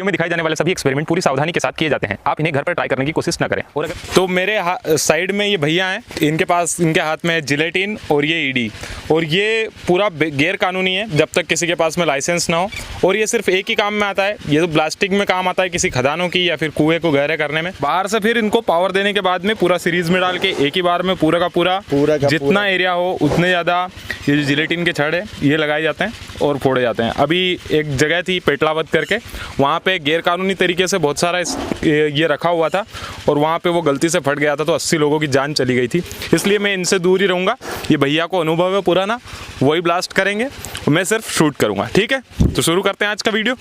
में दिखाए जाने वाले सभी एक्सपेरिमेंट पूरी सावधानी के साथ किए जाते हैं। आप इन्हें घर पर ट्राई करने की कोशिश न करें। और अगर तो मेरे साइड में ये भैया हैं, इनके हाथ में है जिलेटिन और ये ईडी, और ये पूरा गैर कानूनी है जब तक किसी के पास में लाइसेंस ना हो। और ये सिर्फ एक ही काम में आता है, ये तो प्लास्टिक में काम आता है किसी खदानों की या फिर कुएं को गहरे करने में। बाहर से फिर इनको पावर देने के बाद में पूरा सीरीज में डाल के एक ही बार में पूरा का पूरा जितना एरिया हो उतने ज़्यादा ये जो जिलेटिन के छड़ है ये लगाए जाते हैं और फोड़े जाते हैं। अभी एक जगह थी पेटलावत करके, वहाँ पे गैर कानूनी तरीके से बहुत सारा ये रखा हुआ था और वहाँ पे वो गलती से फट गया था तो 80 लोगों की जान चली गई थी। इसलिए मैं इनसे दूर ही रहूँगा। ये भैया को अनुभव है पुराना, वही ब्लास्ट करेंगे, मैं सिर्फ शूट करूँगा। ठीक है, तो शुरू करते हैं आज का वीडियो।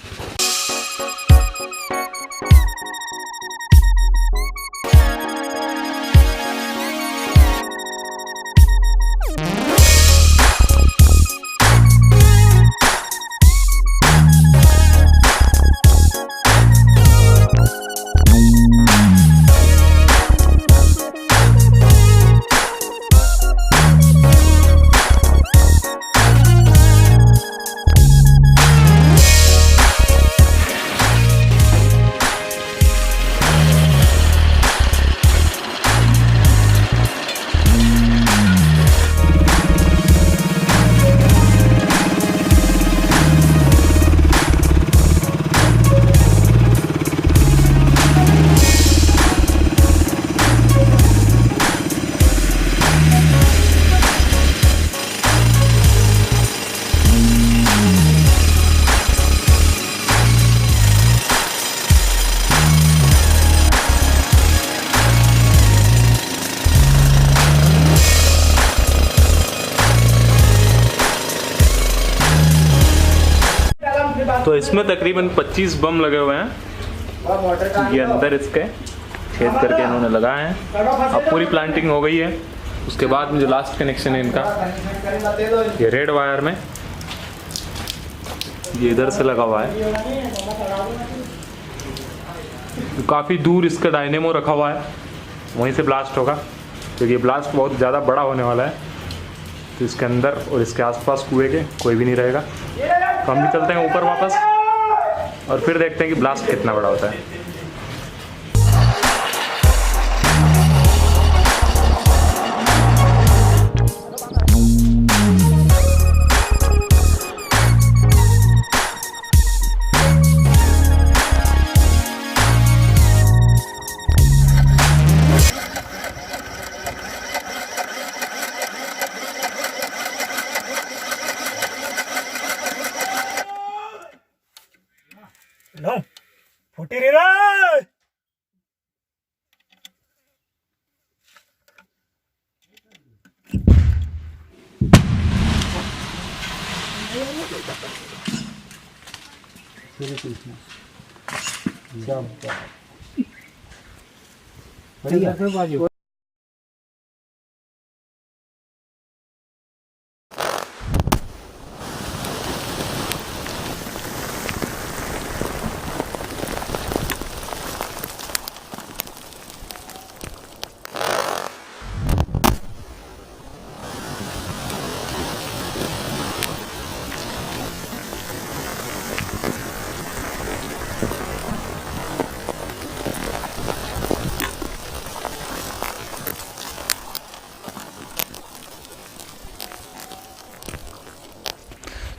तो इसमें तकरीबन 25 बम लगे हुए हैं। ये अंदर इसके छेद करके इन्होंने लगाए हैं। अब पूरी प्लांटिंग हो गई है। उसके बाद में जो लास्ट कनेक्शन है इनका, ये रेड वायर में ये इधर से लगा हुआ है। तो काफ़ी दूर इसका डायनेमो रखा हुआ है, वहीं से ब्लास्ट होगा क्योंकि ये ब्लास्ट बहुत ज़्यादा बड़ा होने वाला है। तो इसके अंदर और इसके आसपास कुएं के कोई भी नहीं रहेगा। तो हम भी चलते हैं ऊपर वापस और फिर देखते हैं कि ब्लास्ट कितना बड़ा होता है। नो फुटी रे रे बढ़िया।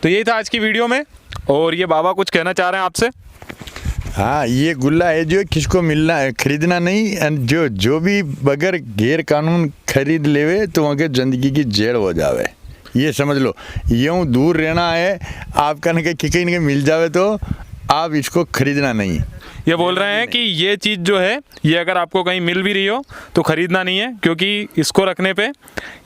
तो यही था आज की वीडियो में, और ये बाबा कुछ कहना चाह रहे हैं आपसे। हाँ, ये गुल्ला है जो किसको मिलना है, खरीदना नहीं। जो भी बगैर गैर कानून खरीद लेवे तो वहाँ के जिंदगी की जेल हो जावे। ये समझ लो, यूँ दूर रहना है। आपका न कहीं न मिल जावे तो आप इसको खरीदना नहीं। ये बोल रहे हैं कि ये चीज़ जो है ये अगर आपको कहीं मिल भी रही हो तो ख़रीदना नहीं है, क्योंकि इसको रखने पे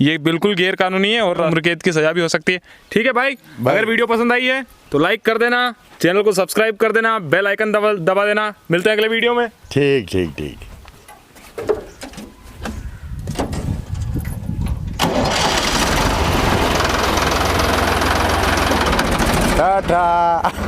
ये बिल्कुल गैर कानूनी है और उम्र कैद की सज़ा भी हो सकती है। ठीक है भाई, अगर वीडियो पसंद आई है तो लाइक कर देना, चैनल को सब्सक्राइब कर देना, बेल आइकन दबा देना। मिलते हैं अगले वीडियो में। ठीक ठीक ठीक। टाटा।